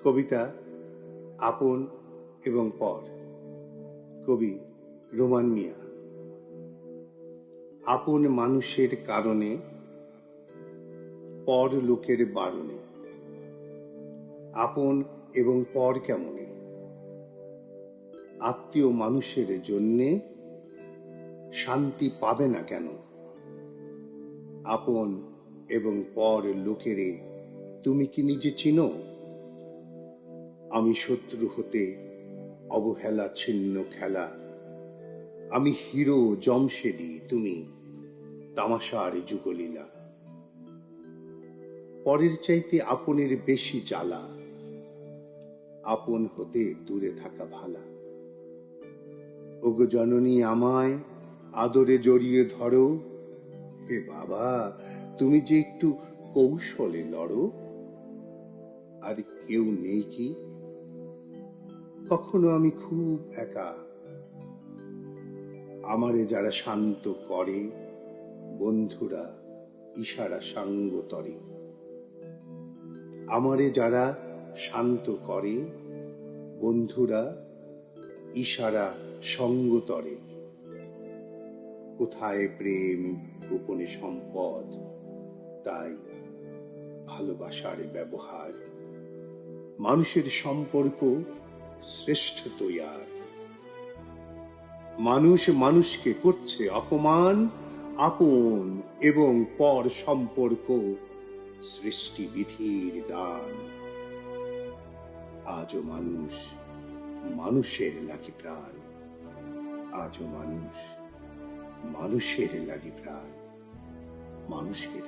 কবিতা আপন এবং পর, কবি রোমান মিয়া। আপন মানুষের কারণে, পর লোকের বারণে। আপন এবং পর কেমনে, আত্মীয় মানুষের জন্যে শান্তি পাবে না কেন? আপন এবং পর লোকেরে তুমি কি নিজে চিনো? আমি শত্রু হতে অবহেলা ছিন্ন খেলা, আমি হিরো জমশেদি, তুমি তামাশার যুগলীলা। পরের চাইতে আপনের বেশি জ্বালা, আপন হতে দূরে থাকা ভালা। ওগো জননী আমায় আদরে জড়িয়ে ধরো, হে বাবা তুমি যে একটু কৌশলে লড়ো। আর কেউ নেই কি? কখনো আমি খুব একা, আমারে যারা শান্ত করে বন্ধুরা ইশারা সাঙ্গ তরে। আমারে যারা শান্ত করে বন্ধুরা ইশারা সঙ্গ তরে। কোথায় প্রেম গোপনে সম্পদ, তাই ভালোবাসার ব্যবহার। মানুষের সম্পর্ক শ্রেষ্ঠ তৈয়ার। মানুষ মানুষকে করছে অপমান, আপন এবং পর সম্পর্ক সৃষ্টি বিধির দান। আজও মানুষ মানুষের লাগি প্রাণ, আজও মানুষ মানুষের লাগি প্রাণ, মানুষের